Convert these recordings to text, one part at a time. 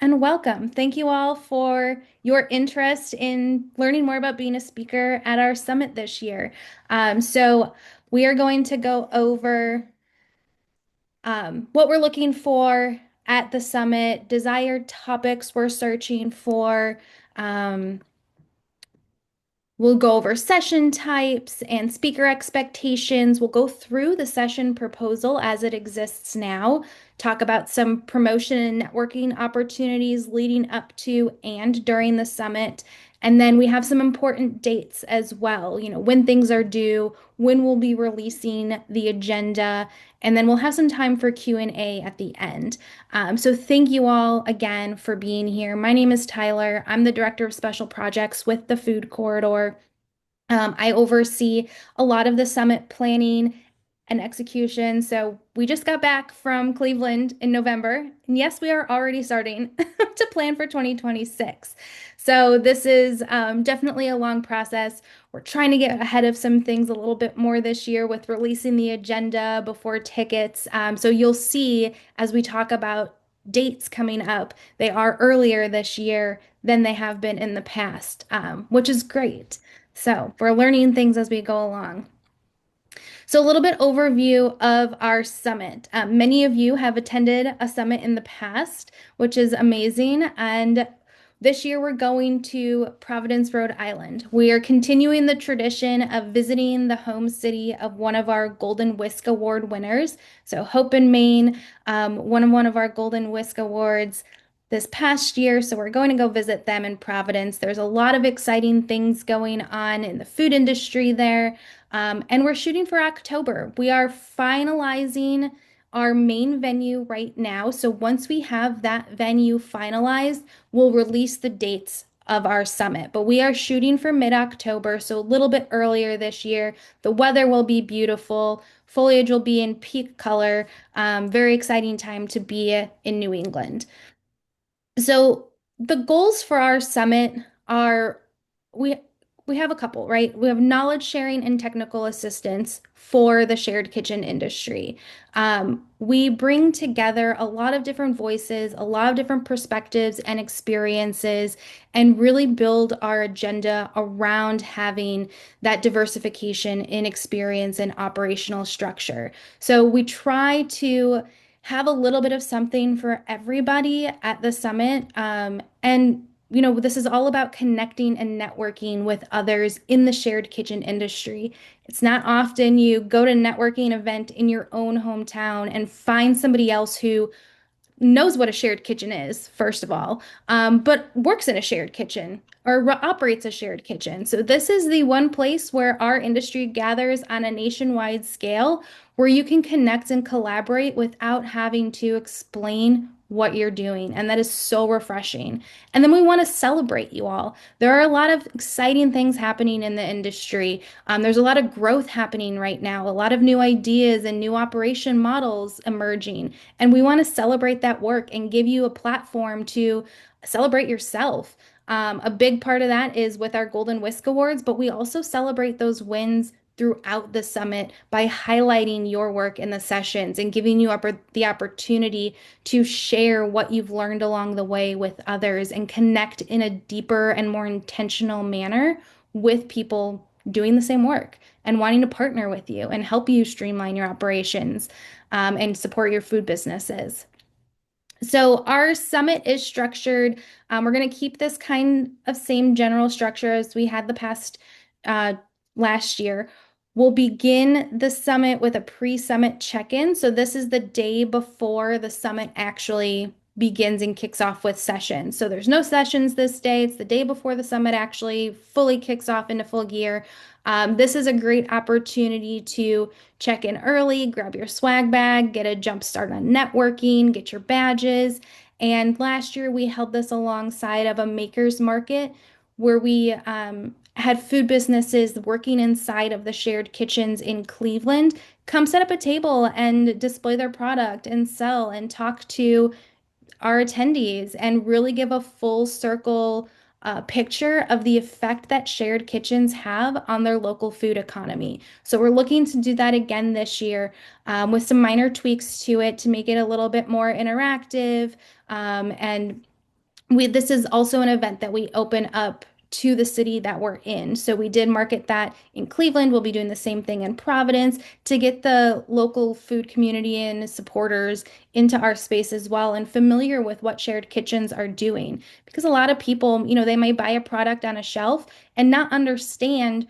And welcome. Thank you all for your interest in learning more about being a speaker at our summit this year. We are going to go over what we're looking for at the summit, desired topics we're searching for. Um, We'll go over session types and speaker expectations. We'll go through the session proposal as it exists now, talk about some promotion and networking opportunities leading up to and during the summit. And then we have some important dates as well, when things are due, when we'll be releasing the agenda, and then we'll have some time for Q&A at the end. So thank you all again for being here. My name is Tyler. I'm the Director of Special Projects with the Food Corridor. I oversee a lot of the summit planning and execution. So we just got back from Cleveland in November. And yes, we are already starting to plan for 2026. So this is definitely a long process. We're trying to get ahead of some things a little bit more this year with releasing the agenda before tickets. So you'll see as we talk about dates coming up, they are earlier this year than they have been in the past, which is great. So we're learning things as we go along. So a little bit overview of our summit. Many of you have attended a summit in the past, which is amazing. And this year we're going to Providence, Rhode Island. We are continuing the tradition of visiting the home city of one of our Golden Whisk Award winners. So Hope in Maine won one of our Golden Whisk Awards this past year. So we're going to go visit them in Providence. There's a lot of exciting things going on in the food industry there. And we're shooting for October. We are finalizing our main venue right now. So once we have that venue finalized, we'll release the dates of our summit. But we are shooting for mid-October, so a little bit earlier this year. The weather will be beautiful. Foliage will be in peak color. Very exciting time to be in New England. So the goals for our summit are we we have a couple, right? We have knowledge sharing and technical assistance for the shared kitchen industry. We bring together a lot of different voices, a lot of different perspectives and experiences, and really build our agenda around having that diversification in experience and operational structure. So we try to have a little bit of something for everybody at the summit. This is all about connecting and networking with others in the shared kitchen industry. It's not often you go to a networking event in your own hometown and find somebody else who knows what a shared kitchen is, first of all, but works in a shared kitchen or operates a shared kitchen. So, this is the one place where our industry gathers on a nationwide scale where you can connect and collaborate without having to explain what you're doing. And that is so refreshing. And then we want to celebrate you all. There are a lot of exciting things happening in the industry. There's a lot of growth happening right now, a lot of new ideas and new operation models emerging. And we want to celebrate that work and give you a platform to celebrate yourself. A big part of that is with our Golden Whisk Awards, but we also celebrate those wins throughout the summit by highlighting your work in the sessions and giving you the opportunity to share what you've learned along the way with others and connect in a deeper and more intentional manner with people doing the same work and wanting to partner with you and help you streamline your operations and support your food businesses. So our summit is structured. We're going to keep this kind of same general structure as we had the past uh, last year. We'll begin the summit with a pre-summit check-in. So this is the day before the summit actually begins and kicks off with sessions. So there's no sessions this day. It's the day before the summit actually fully kicks off into full gear. This is a great opportunity to check in early, grab your swag bag, get a jump start on networking, get your badges. And last year we held this alongside of a makers market where we had food businesses working inside of the shared kitchens in Cleveland come set up a table and display their product and sell and talk to our attendees and really give a full circle picture of the effect that shared kitchens have on their local food economy. So we're looking to do that again this year with some minor tweaks to it to make it a little bit more interactive and This is also an event that we open up to the city that we're in. So we did market that in Cleveland. We'll be doing the same thing in Providence to get the local food community and supporters into our space as well and familiar with what shared kitchens are doing. Because a lot of people, they may buy a product on a shelf and not understand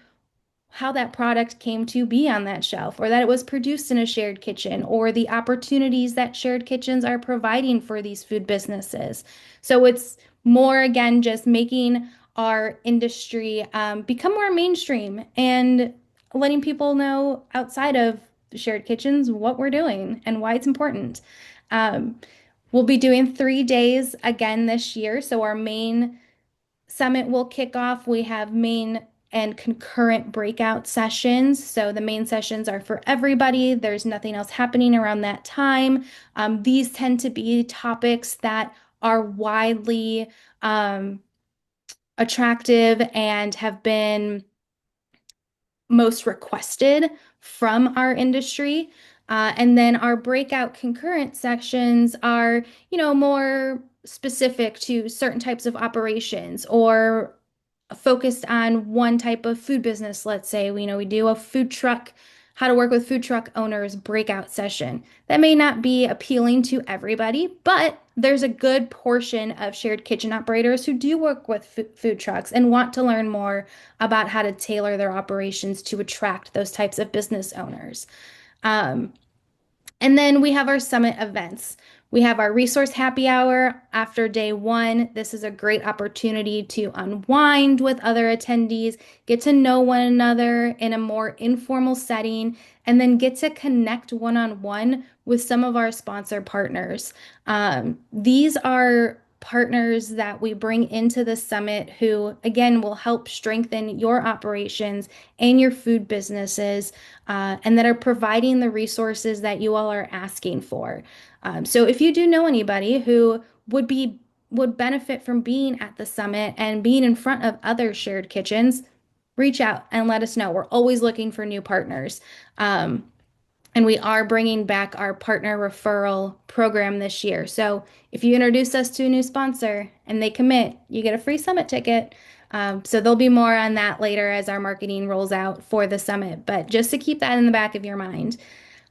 how that product came to be on that shelf, or that it was produced in a shared kitchen, or the opportunities that shared kitchens are providing for these food businesses. So it's more, again, just making our industry become more mainstream and letting people know outside of shared kitchens what we're doing and why it's important. Um, we'll be doing 3 days again this year. So our main summit will kick off. We have main and concurrent breakout sessions. So the main sessions are for everybody. There's nothing else happening around that time. These tend to be topics that are widely um, attractive and have been most requested from our industry. And then our breakout concurrent sections are, more specific to certain types of operations or focused on one type of food business. Let's say we do a food truck, how to work with food truck owners breakout session. That may not be appealing to everybody, but there's a good portion of shared kitchen operators who do work with food trucks and want to learn more about how to tailor their operations to attract those types of business owners. Um, and then we have our summit events. We have our resource happy hour after day one. This is a great opportunity to unwind with other attendees, get to know one another in a more informal setting, and then get to connect one on one with some of our sponsor partners. These are partners that we bring into the summit who, again, will help strengthen your operations and your food businesses, and that are providing the resources that you all are asking for. So if you do know anybody who would benefit from being at the summit and being in front of other shared kitchens, reach out and let us know. We're always looking for new partners. Um, and we are bringing back our partner referral program this year. So if you introduce us to a new sponsor and they commit, you get a free summit ticket. So there'll be more on that later as our marketing rolls out for the summit. But just to keep that in the back of your mind.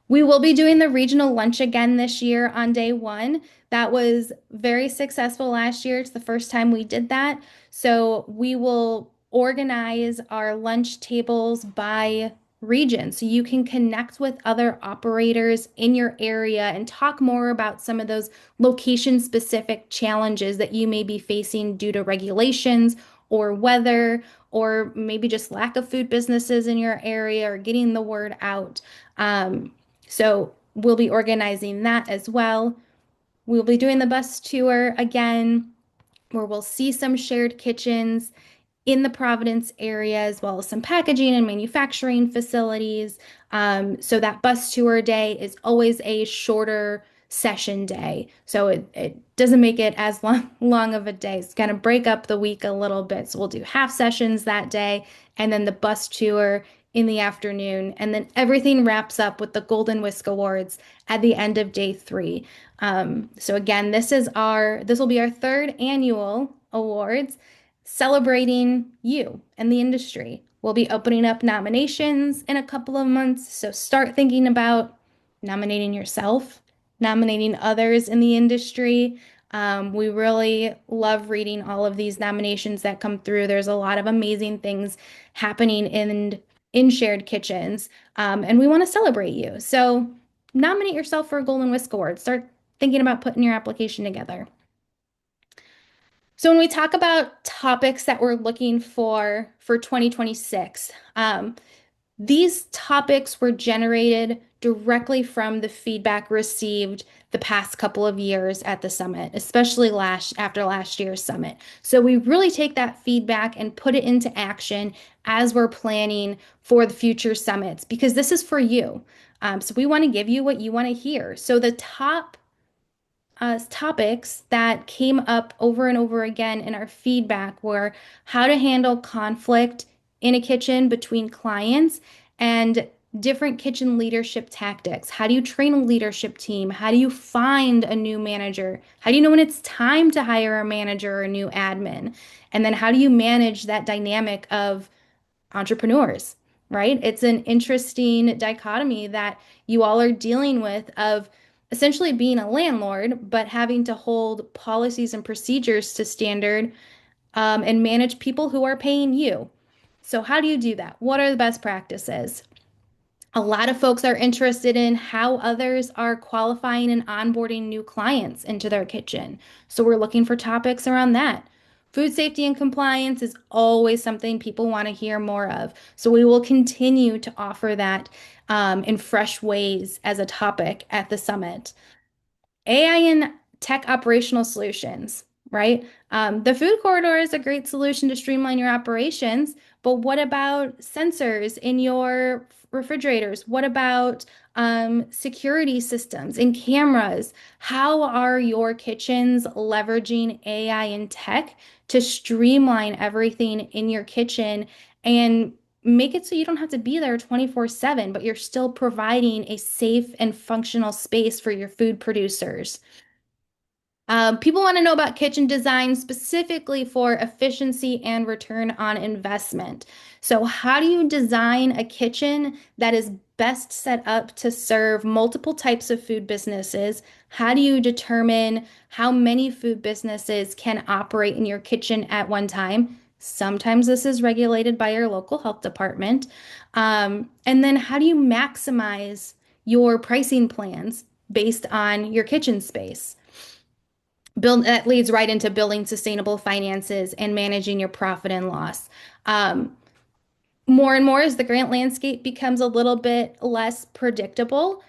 We will be doing the regional lunch again this year on day one. That was very successful last year. It's the first time we did that. So we will organize our lunch tables by region so you can connect with other operators in your area and talk more about some of those location specific challenges that you may be facing due to regulations or weather or maybe just lack of food businesses in your area or getting the word out. So we'll be organizing that as well. We'll be doing the bus tour again, where we'll see some shared kitchens in the Providence area, as well as some packaging and manufacturing facilities. So that bus tour day is always a shorter session day. So it doesn't make it as long of a day. It's going to break up the week a little bit. So we'll do half sessions that day and then the bus tour in the afternoon. And then everything wraps up with the Golden Whisk Awards at the end of day three. So again, this will be our third annual awards celebrating you and the industry. We'll be opening up nominations in a couple of months, so start thinking about nominating yourself, nominating others in the industry. We really love reading all of these nominations that come through. There's a lot of amazing things happening in shared kitchens, and we want to celebrate you. So nominate yourself for a Golden Whisk Award. Start thinking about putting your application together. So when we talk about topics that we're looking for 2026, these topics were generated directly from the feedback received the past couple of years at the summit, especially after last year's summit. So we really take that feedback and put it into action as we're planning for the future summits because this is for you. So we want to give you what you want to hear. So the top topics that came up over and over again in our feedback were how to handle conflict in a kitchen between clients and different kitchen leadership tactics. How do you train a leadership team? How do you find a new manager? How do you know when it's time to hire a manager or a new admin? And then how do you manage that dynamic of entrepreneurs, right? It's an interesting dichotomy that you all are dealing with of essentially being a landlord, but having to hold policies and procedures to standard and manage people who are paying you. So, how do you do that? What are the best practices? A lot of folks are interested in how others are qualifying and onboarding new clients into their kitchen. So we're looking for topics around that. Food safety and compliance is always something people want to hear more of. So we will continue to offer that in fresh ways as a topic at the summit. AI and tech operational solutions, right? The food corridor is a great solution to streamline your operations, but what about sensors in your refrigerators? What about security systems and cameras? How are your kitchens leveraging AI and tech to streamline everything in your kitchen and make it so you don't have to be there 24/7, but you're still providing a safe and functional space for your food producers? People want to know about kitchen design specifically for efficiency and return on investment. So, how do you design a kitchen that is best set up to serve multiple types of food businesses? How do you determine how many food businesses can operate in your kitchen at one time? Sometimes this is regulated by your local health department. And then, how do you maximize your pricing plans based on your kitchen space? Build that leads right into building sustainable finances and managing your profit and loss. Um, More and more as the grant landscape becomes a little bit less predictable,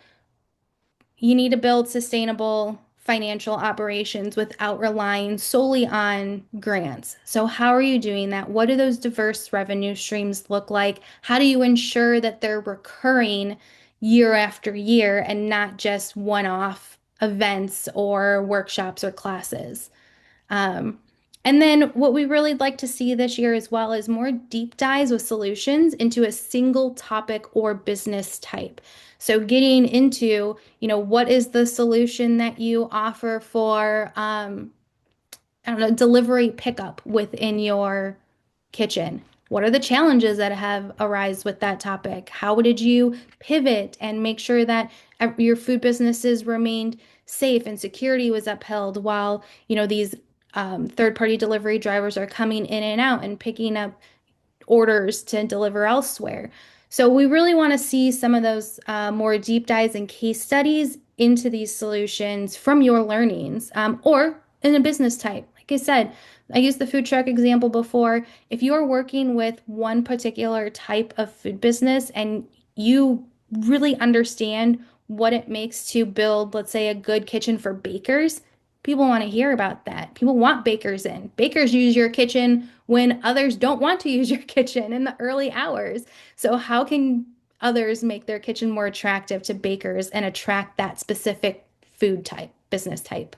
you need to build sustainable financial operations without relying solely on grants. So, how are you doing that? What do those diverse revenue streams look like? How do you ensure that they're recurring year after year and not just one-off events or workshops or classes? Um, and then what we really like to see this year as well is more deep dives with solutions into a single topic or business type. So getting into, what is the solution that you offer for, I don't know, delivery pickup within your kitchen? What are the challenges that have arise with that topic? How did you pivot and make sure that your food businesses remained safe and security was upheld while, these third-party delivery drivers are coming in and out and picking up orders to deliver elsewhere. So we really want to see some of those more deep dives and case studies into these solutions from your learnings or in a business type. Like I said, I used the food truck example before. If you're working with one particular type of food business and you really understand what it makes to build, let's say, a good kitchen for bakers, people want to hear about that. People want bakers in. Bakers use your kitchen when others don't want to use your kitchen in the early hours. So, how can others make their kitchen more attractive to bakers and attract that specific food type, business type?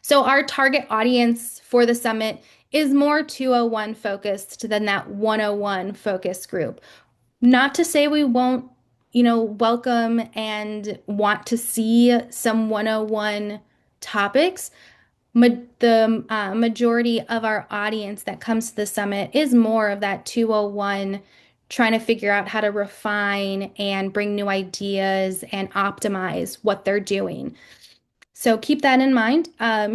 So, our target audience for the summit is more 201 focused than that 101 focus group. Not to say we won't, welcome and want to see some 101 topics. The majority of our audience that comes to the summit is more of that 201, trying to figure out how to refine and bring new ideas and optimize what they're doing. So keep that in mind.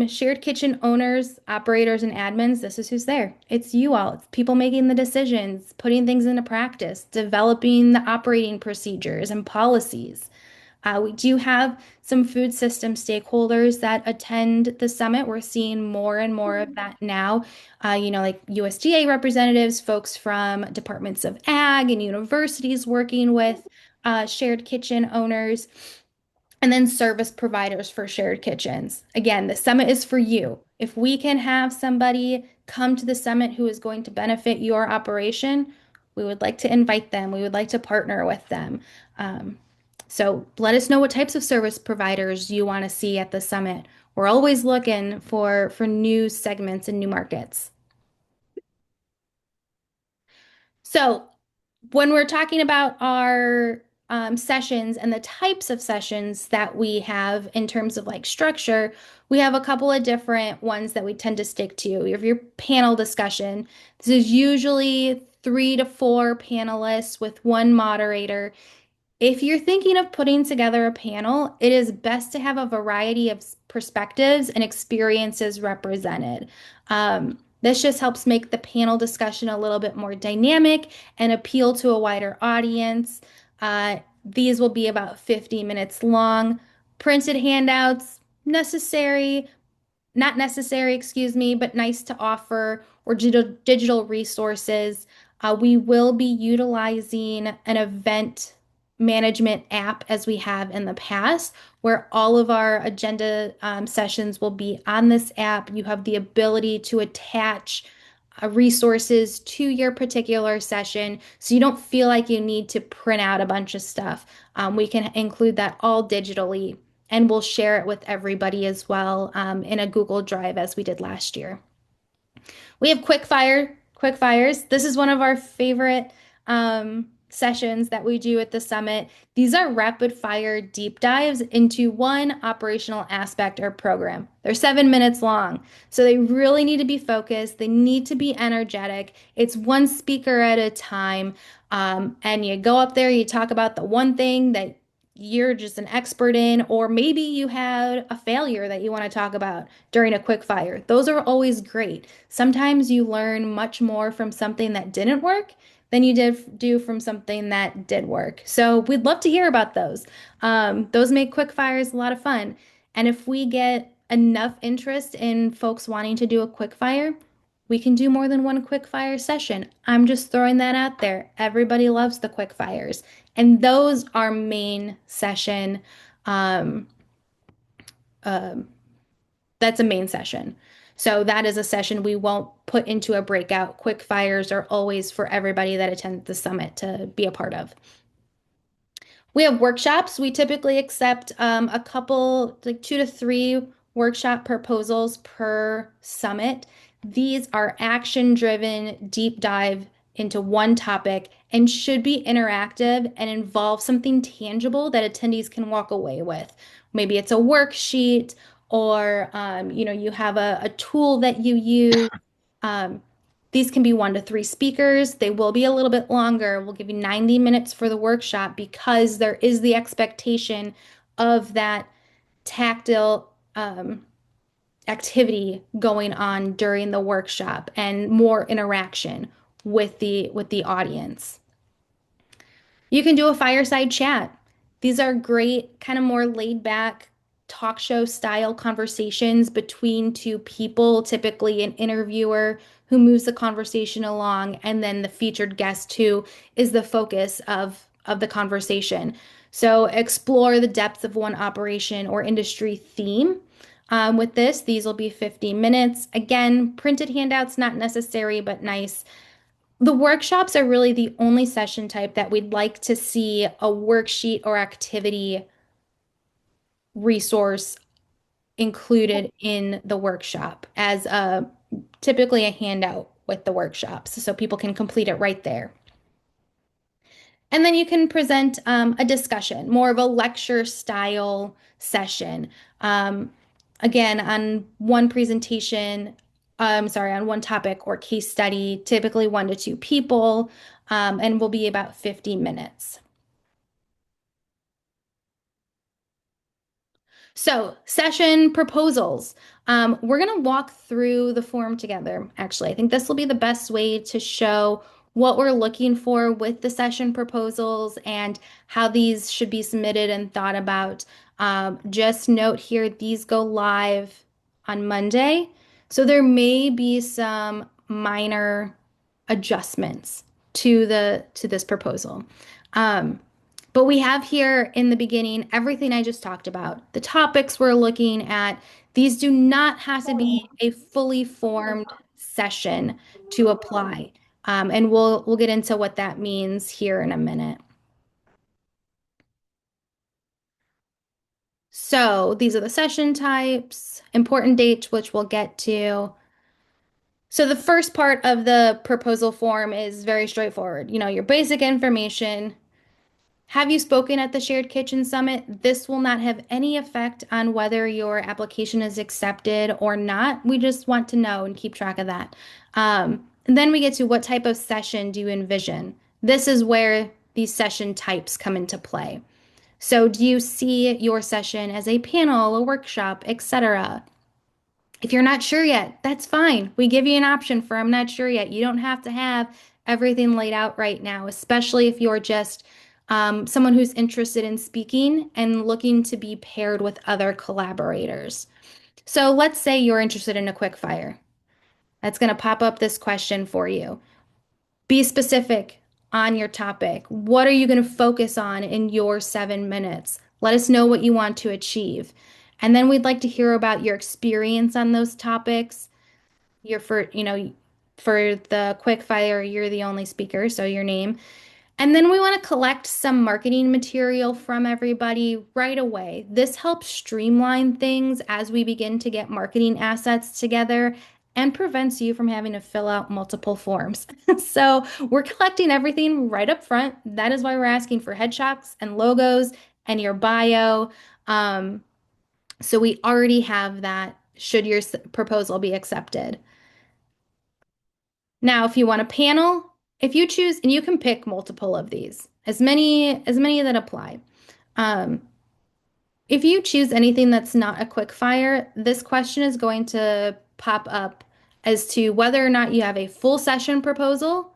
Shared kitchen owners, operators, and admins, this is who's there. It's you all. It's people making the decisions, putting things into practice, developing the operating procedures and policies. We do have some food system stakeholders that attend the summit. We're seeing more and more of that now. Like USDA representatives, folks from departments of ag and universities working with shared kitchen owners, and then service providers for shared kitchens. Again, the summit is for you. If we can have somebody come to the summit who is going to benefit your operation, we would like to invite them. We would like to partner with them. So let us know what types of service providers you want to see at the summit. We're always looking for new segments and new markets. So When we're talking about our sessions and the types of sessions that we have in terms of like structure, we have a couple of different ones that we tend to stick to. You have your panel discussion. This is usually 3 to 4 panelists with one moderator. If you're thinking of putting together a panel, it is best to have a variety of perspectives and experiences represented. This just helps make the panel discussion a little bit more dynamic and appeal to a wider audience. These will be about 50 minutes long. Printed handouts, necessary, not necessary, excuse me, but nice to offer, or digital resources. We will be utilizing an event management app as we have in the past, where all of our agenda sessions will be on this app. You have the ability to attach resources to your particular session so you don't feel like you need to print out a bunch of stuff. We can include that all digitally and we'll share it with everybody as well in a Google Drive as we did last year. We have quick fires. This is one of our favorite sessions that we do at the summit. These are rapid fire deep dives into one operational aspect or program. They're 7 minutes long, so they really need to be focused. They need to be energetic. It's one speaker at a time. And you go up there, you talk about the one thing that you're just an expert in, or maybe you had a failure that you want to talk about during a quick fire. Those are always great. Sometimes you learn much more from something that didn't work than you did do from something that did work. So we'd love to hear about those. Those make quick fires a lot of fun. And if we get enough interest in folks wanting to do a quick fire, we can do more than one quick fire session. I'm just throwing that out there. Everybody loves the quick fires. And those are main session. Um, um, that's a main session. So that is a session we won't put into a breakout. Quick fires are always for everybody that attends the summit to be a part of. We have workshops. We typically accept a couple, like 2 to 3 workshop proposals per summit. These are action-driven deep dive into one topic and should be interactive and involve something tangible that attendees can walk away with. Maybe it's a worksheet or you have a tool that you use. Um, these can be 1 to 3 speakers. They will be a little bit longer. We'll give you 90 minutes for the workshop because there is the expectation of that tactile activity going on during the workshop and more interaction with the audience. You can do a fireside chat. These are great, kind of more laid back talk show style conversations between two people, typically an interviewer who moves the conversation along, and then the featured guest who is the focus of the conversation. So explore the depth of one operation or industry theme. With this, these will be 50 minutes. Again, printed handouts, not necessary, but nice. The workshops are really the only session type that we'd like to see a worksheet or activity resource included in the workshop as typically a handout with the workshops so people can complete it right there. And then you can present a discussion, more of a lecture style session. Um, Again, on one presentation, on one topic or case study, typically 1 to 2 people, and will be about 50 minutes. So, session proposals. We're going to walk through the form together, actually. I think this will be the best way to show what we're looking for with the session proposals and how these should be submitted and thought about. Just note here, these go live on Monday. So there may be some minor adjustments to this proposal. Um, but we have here in the beginning everything I just talked about, the topics we're looking at. These do not have to be a fully formed session to apply. And we'll get into what that means here in a minute. So these are the session types, important dates, which we'll get to. So the first part of the proposal form is very straightforward. Your basic information. Have you spoken at the Shared Kitchen Summit? This will not have any effect on whether your application is accepted or not. We just want to know and keep track of that. And then we get to what type of session do you envision? This is where these session types come into play. So, do you see your session as a panel, a workshop, etc.? If you're not sure yet, that's fine. We give you an option for I'm not sure yet. You don't have to have everything laid out right now, especially if you're just someone who's interested in speaking and looking to be paired with other collaborators. So let's say you're interested in a quick fire. That's going to pop up this question for you. Be specific on your topic. What are you going to focus on in your 7 minutes? Let us know what you want to achieve. And then we'd like to hear about your experience on those topics. For the quick fire, you're the only speaker, so your name. And then we want to collect some marketing material from everybody right away. This helps streamline things as we begin to get marketing assets together and prevents you from having to fill out multiple forms. So we're collecting everything right up front. That is why we're asking for headshots and logos and your bio. So we already have that should your proposal be accepted. Now, if you want a panel, if you choose, and you can pick multiple of these, as many that apply. Um, if you choose anything that's not a quick fire, this question is going to pop up as to whether or not you have a full session proposal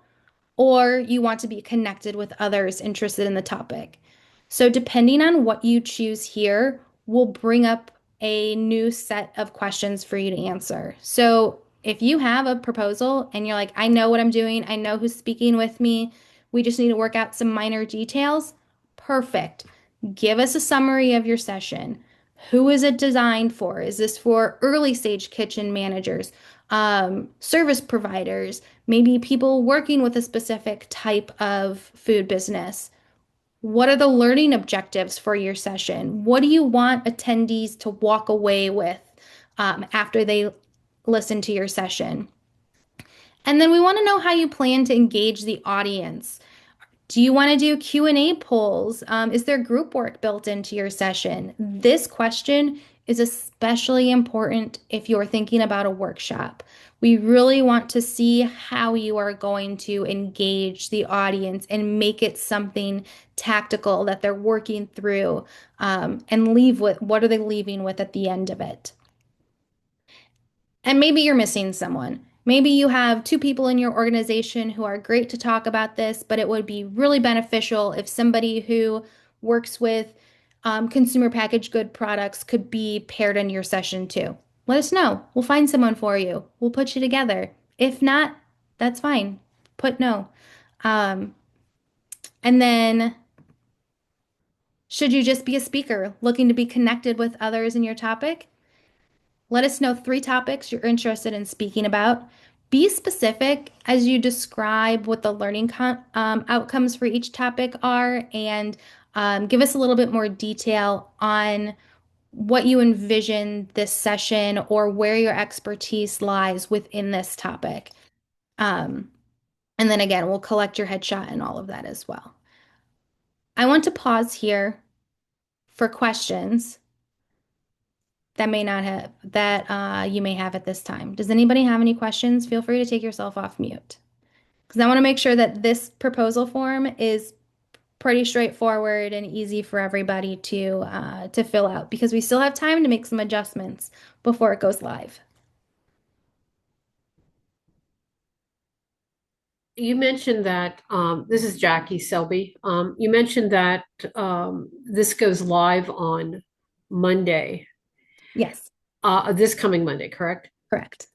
or you want to be connected with others interested in the topic. So, depending on what you choose here, will bring up a new set of questions for you to answer. So, if you have a proposal and you're like, I know what I'm doing, I know who's speaking with me, we just need to work out some minor details, perfect. Give us a summary of your session. Who is it designed for? Is this for early stage kitchen managers, service providers, maybe people working with a specific type of food business? What are the learning objectives for your session? What do you want attendees to walk away with after they listen to your session? And then we want to know how you plan to engage the audience. Do you want to do Q&A polls? Is there group work built into your session? This question is especially important if you're thinking about a workshop. We really want to see how you are going to engage the audience and make it something tactical that they're working through, and leave with what are they leaving with at the end of it. And maybe you're missing someone. Maybe you have two people in your organization who are great to talk about this, but it would be really beneficial if somebody who works with consumer packaged good products could be paired in your session too. Let us know. We'll find someone for you. We'll put you together. If not, that's fine. Put no. Um, and then, should you just be a speaker looking to be connected with others in your topic? Let us know 3 topics you're interested in speaking about. Be specific as you describe what the learning outcomes for each topic are, and give us a little bit more detail on what you envision this session or where your expertise lies within this topic. Um, and then again, we'll collect your headshot and all of that as well. I want to pause here for questions that you may have at this time. Does anybody have any questions? Feel free to take yourself off mute. Because I want to make sure that this proposal form is pretty straightforward and easy for everybody to fill out because we still have time to make some adjustments before it goes live. You mentioned that this is Jackie Selby. You mentioned that this goes live on Monday, Yes, this coming Monday, correct? correct.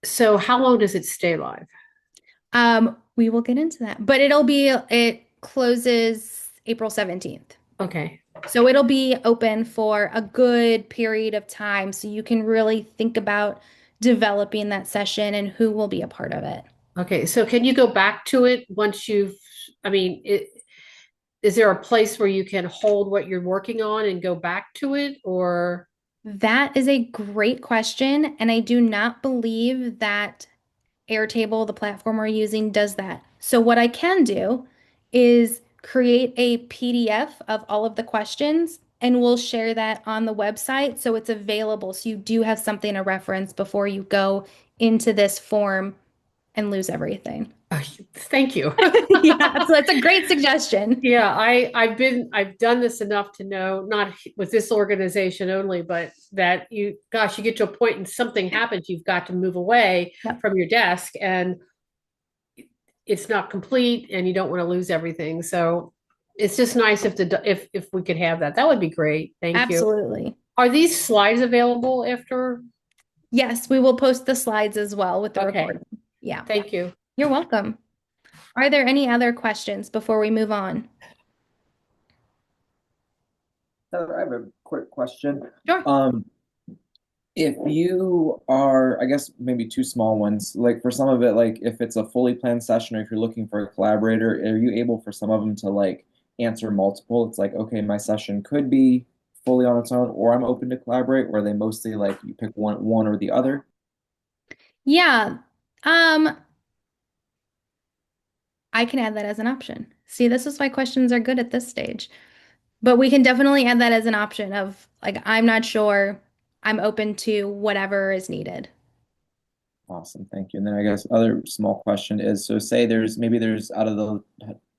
So how long does it stay live? We will get into that, but it closes April 17th. Okay. So it'll be open for a good period of time so you can really think about developing that session and who will be a part of it. Okay. So can you go back to it once I mean, is there a place where you can hold what you're working on and go back to it or? That is a great question, and I do not believe that Airtable, the platform we're using, does that. So what I can do is create a PDF of all of the questions and we'll share that on the website so it's available. So you do have something to reference before you go into this form and lose everything. Thank you. Yeah, so that's a great suggestion. Yeah, I've done this enough to know, not with this organization only, but that you get to a point and something happens, you've got to move away Yep, from your desk and it's not complete and you don't want to lose everything. So it's just nice if we could have that. That would be great. Thank you. absolutely. Are these slides available after? Yes, we will post the slides as well with the Okay, recording. Yeah, thank you. you're welcome. Are there any other questions before we move on? Heather, I have a quick question. Sure. Um, if you are, I guess maybe two small ones, like for some of it, like if it's a fully planned session or if you're looking for a collaborator, are you able for some of them to like answer multiple? It's like, okay, my session could be fully on its own, or I'm open to collaborate, or are they mostly like you pick one or the other? Yeah. Um, I can add that as an option. See, this is why questions are good at this stage. But we can definitely add that as an option of like, I'm not sure. I'm open to whatever is needed. Awesome, thank you. And then I guess other small question is, so say there's out of the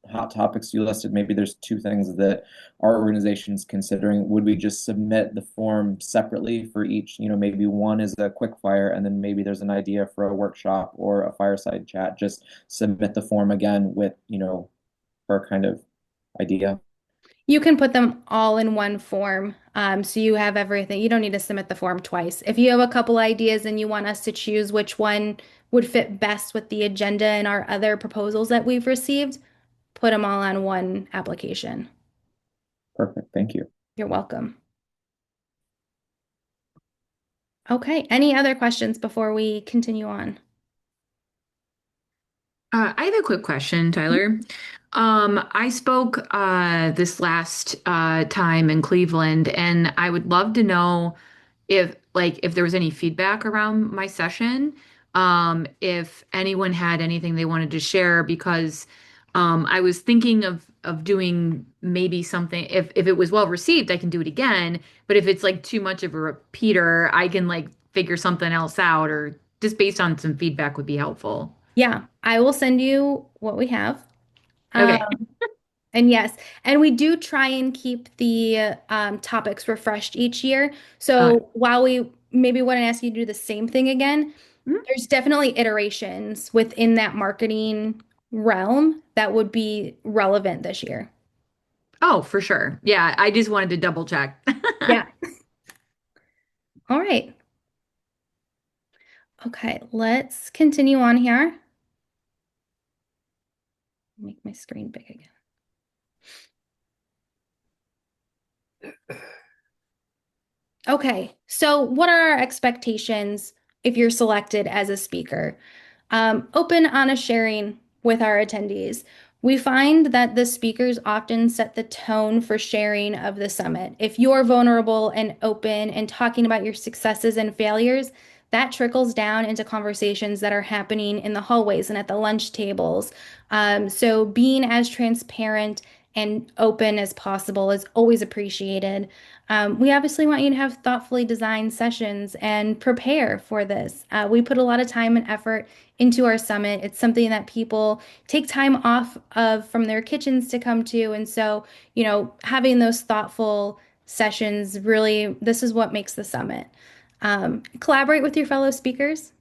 hot topics you listed, maybe there's two things that our organization's considering. Would we just submit the form separately for each? Maybe one is a quick fire, and then maybe there's an idea for a workshop or a fireside chat. Just submit the form again with, her kind of idea. You can put them all in one form. So you have everything. You don't need to submit the form twice. If you have a couple ideas and you want us to choose which one would fit best with the agenda and our other proposals that we've received, put them all on one application. Perfect, thank you. You're welcome. Okay, any other questions before we continue on? I have a quick question, Tyler. I spoke this last time in Cleveland, and I would love to know if there was any feedback around my session, if anyone had anything they wanted to share, because I was thinking of doing maybe something. If it was well received, I can do it again. But if it's like too much of a repeater, I can like figure something else out, or just based on some feedback would be helpful. Yeah, I will send you what we have. Okay. And yes, and we do try and keep the topics refreshed each year. Uh, So while we maybe wouldn't ask you to do the same thing again, hmm? there's definitely iterations within that marketing realm that would be relevant this year. Oh, for sure. Yeah, I just wanted to double check. Yeah. All right. Okay, let's continue on here. Make my screen big again. Okay, so what are our expectations if you're selected as a speaker? Open, honest sharing with our attendees. We find that the speakers often set the tone for sharing of the summit. If you're vulnerable and open and talking about your successes and failures, that trickles down into conversations that are happening in the hallways and at the lunch tables. So being as transparent and open as possible is always appreciated. We obviously want you to have thoughtfully designed sessions and prepare for this. We put a lot of time and effort into our summit. It's something that people take time off of from their kitchens to come to. And so, having those thoughtful sessions really, this is what makes the summit. Collaborate with your fellow speakers,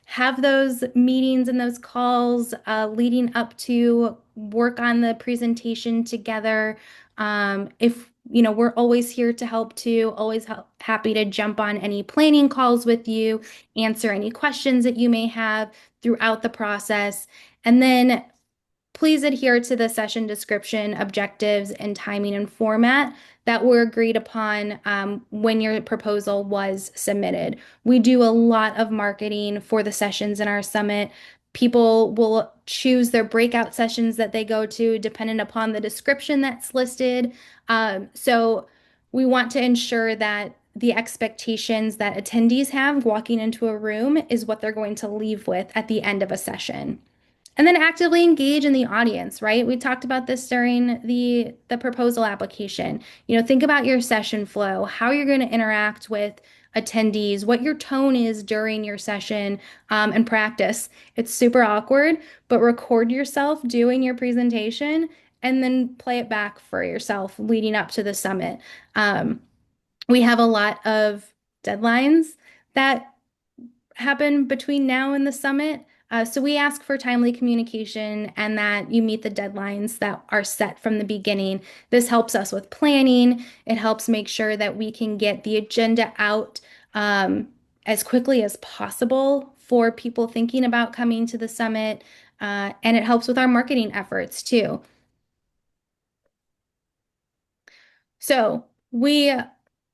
have those meetings and those calls leading up to work on the presentation together. If we're always here to help too, always happy to jump on any planning calls with you, answer any questions that you may have throughout the process. And then please adhere to the session description, objectives, and timing and format that were agreed upon when your proposal was submitted. We do a lot of marketing for the sessions in our summit. People will choose their breakout sessions that they go to dependent upon the description that's listed. So we want to ensure that the expectations that attendees have walking into a room is what they're going to leave with at the end of a session. And then actively engage in the audience, right? We talked about this during the proposal application. Think about your session flow, how you're going to interact with attendees, what your tone is during your session, and practice. It's super awkward, but record yourself doing your presentation and then play it back for yourself leading up to the summit. We have a lot of deadlines that happen between now and the summit. So we ask for timely communication and that you meet the deadlines that are set from the beginning. This helps us with planning. It helps make sure that we can get the agenda out as quickly as possible for people thinking about coming to the summit. And it helps with our marketing efforts too. So we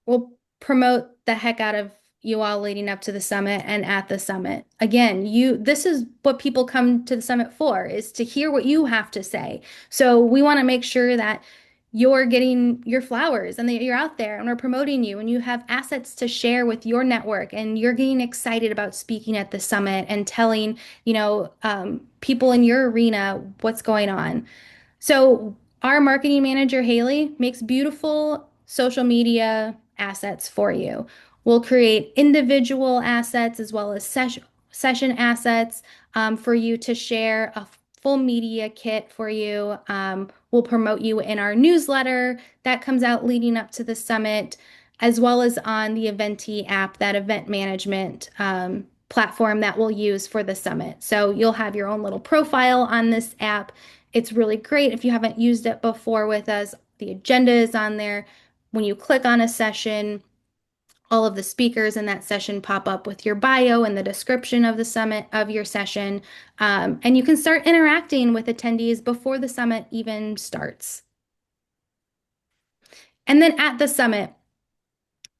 will promote the heck out of you all leading up to the summit and at the summit. Again, this is what people come to the summit for, is to hear what you have to say. So we want to make sure that you're getting your flowers and that you're out there and we're promoting you and you have assets to share with your network and you're getting excited about speaking at the summit and telling, people in your arena what's going on. So our marketing manager, Haley, makes beautiful social media assets for you. We'll create individual assets as well as session assets for you to share a full media kit for you. We'll promote you in our newsletter that comes out leading up to the summit, as well as on the Eventee app, that event management platform that we'll use for the summit. So you'll have your own little profile on this app. It's really great if you haven't used it before with us. The agenda is on there. When you click on a session, all of the speakers in that session pop up with your bio and the description of the summit of your session. And you can start interacting with attendees before the summit even starts. And then at the summit,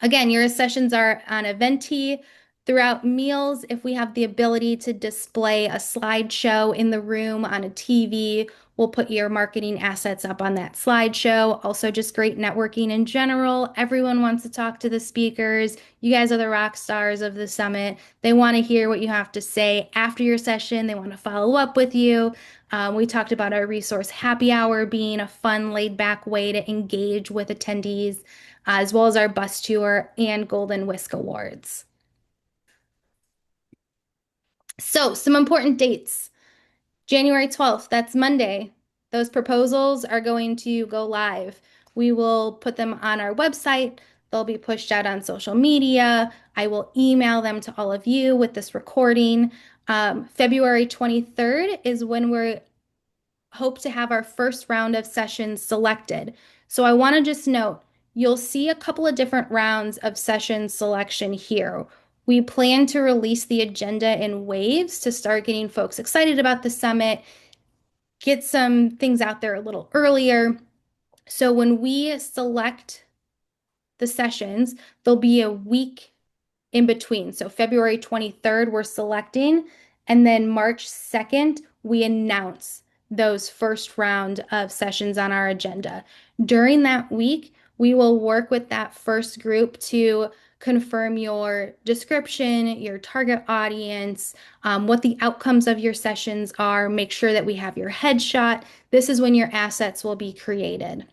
again, your sessions are on Eventee. Throughout meals, if we have the ability to display a slideshow in the room on a TV, we'll put your marketing assets up on that slideshow. Also, just great networking in general. Everyone wants to talk to the speakers. You guys are the rock stars of the summit. They want to hear what you have to say after your session. They want to follow up with you. We talked about our resource happy hour being a fun, laid back way to engage with attendees, as well as our bus tour and Golden Whisk Awards. So, some important dates. January 12th, that's Monday. Those proposals are going to go live. We will put them on our website. They'll be pushed out on social media. I will email them to all of you with this recording. February 23rd is when we hope to have our first round of sessions selected. So I want to just note, you'll see a couple of different rounds of session selection here. We plan to release the agenda in waves to start getting folks excited about the summit, get some things out there a little earlier. So when we select the sessions, there'll be a week in between. So February 23rd, we're selecting, and then March 2nd, we announce those first round of sessions on our agenda. During that week, we will work with that first group to confirm your description, your target audience, what the outcomes of your sessions are, make sure that we have your headshot. This is when your assets will be created.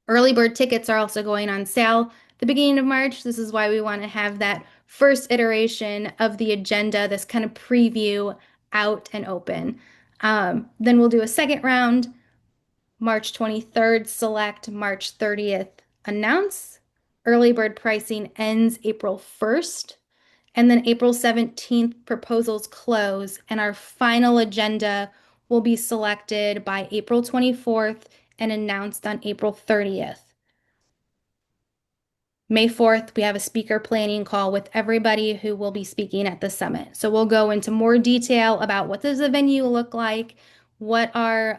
Early bird tickets are also going on sale the beginning of March. This is why we want to have that first iteration of the agenda, this kind of preview out and open. Then we'll do a second round, March 23rd, select, March 30th, announce. Early bird pricing ends April 1st. And then April 17th, proposals close, and our final agenda will be selected by April 24th and announced on April 30th. May 4th, we have a speaker planning call with everybody who will be speaking at the summit. So we'll go into more detail about what does the venue look like, what are,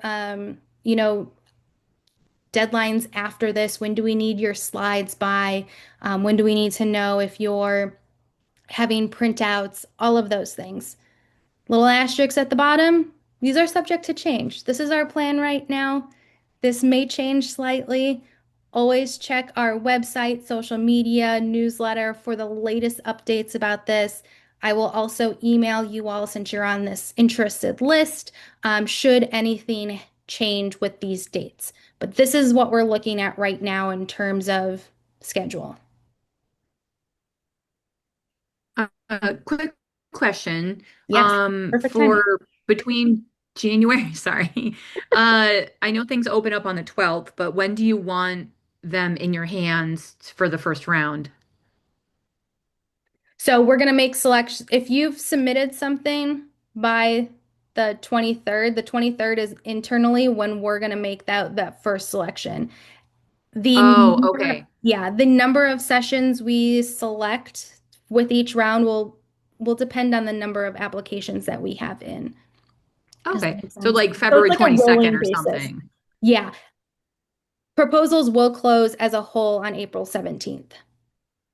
deadlines after this, when do we need your slides by, when do we need to know if you're having printouts, all of those things. Little asterisks at the bottom, these are subject to change. This is our plan right now. This may change slightly. Always check our website, social media, newsletter for the latest updates about this. I will also email you all since you're on this interested list, should anything change with these dates. But this is what we're looking at right now in terms of schedule. Quick question. Yes, perfect timing. For between January, sorry. I know things open up on the 12th, but when do you want them in your hands for the first round? So we're going to make selections. If you've submitted something by the 23rd is internally when we're going to make that first selection. Oh, okay. The number of sessions we select with each round will depend on the number of applications that we have in. Does that Okay. make So sense? like So it's February like a 22nd rolling or basis. something. Yeah. Proposals will close as a whole on April 17th.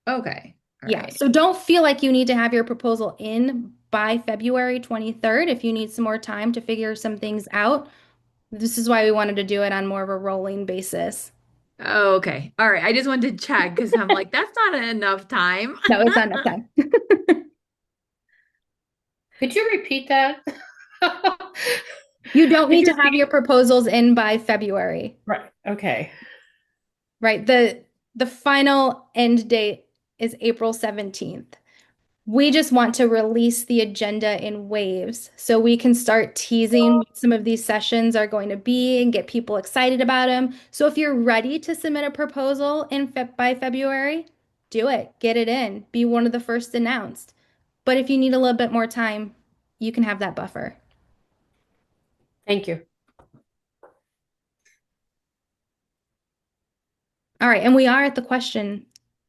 Okay. All Yeah, right. so don't feel like you need to have your proposal in by February 23rd if you need some more time to figure some things out. This is why we wanted to do it on more of a rolling basis. Oh, okay. All right. I just wanted to check because I'm like, that's not enough time. No, it's not enough time. Could you repeat that? You don't need to Because have your proposals in by February, right. Okay. right? The final end date is April 17th. We just want to release the agenda in waves so we can start teasing what some of these sessions are going to be and get people excited about them. So if you're ready to submit a proposal by February, do it. Get it in. Be one of the first announced. But if you need a little bit more time, you can have that buffer. Thank you. All right, and we are at the question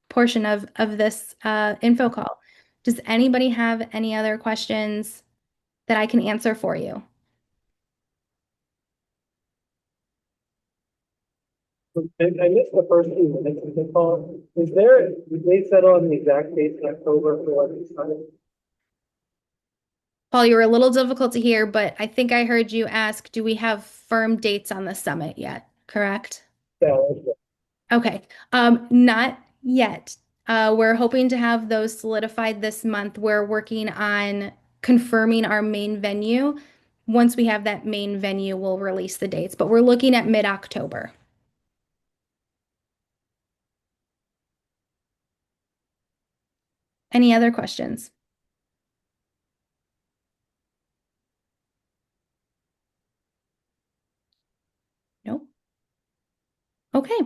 portion of this info call. Does anybody have any other questions that I can answer for you? I missed the first few minutes of the call. Did they settle on the exact date in October for what it's time? Paul, you were a little difficult to hear, but I think I heard you ask, do we have firm dates on the summit yet? Correct? Yeah, okay. Okay. Not yet. We're hoping to have those solidified this month. We're working on confirming our main venue. Once we have that main venue, we'll release the dates, but we're looking at mid-October. Any other questions? No? Okay.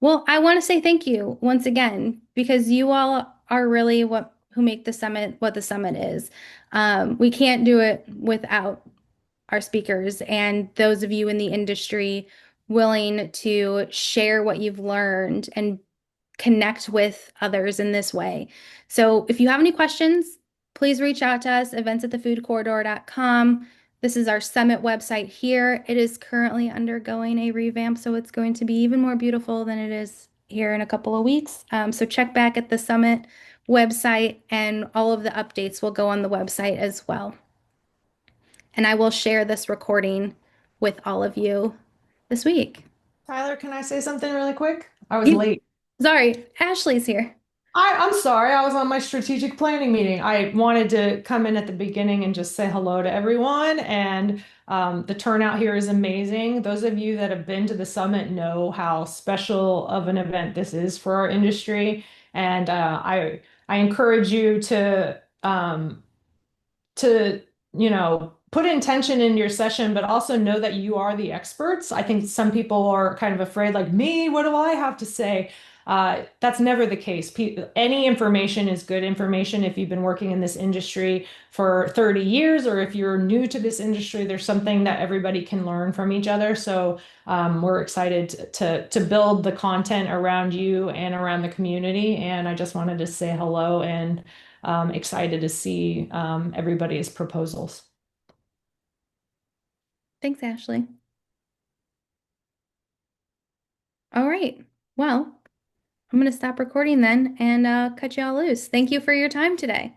Well, I want to say thank you once again because you all are really what who make the summit what the summit is. We can't do it without our speakers and those of you in the industry willing to share what you've learned and connect with others in this way. So if you have any questions, please reach out to us, events@thefoodcorridor.com. This is our summit website here. It is currently undergoing a revamp, so it's going to be even more beautiful than it is here in a couple of weeks. So check back at the summit website, and all of the updates will go on the website as well. And I will share this recording with all of you this week. Tyler, can I say something really quick? I was Yeah. late. Sorry, Ashley's here. I'm sorry. I was on my strategic planning meeting. I wanted to come in at the beginning and just say hello to everyone. And the turnout here is amazing. Those of you that have been to the summit know how special of an event this is for our industry. And I encourage you to, put intention in your session, but also know that you are the experts. I think some people are kind of afraid, like me, what do I have to say? That's never the case. Any information is good information. If you've been working in this industry for 30 years, or if you're new to this industry, there's something that everybody can learn from each other. So we're excited to build the content around you and around the community. And I just wanted to say hello and excited to see everybody's proposals. Thanks, Ashley. All right. Well, I'm going to stop recording then and cut you all loose. Thank you for your time today.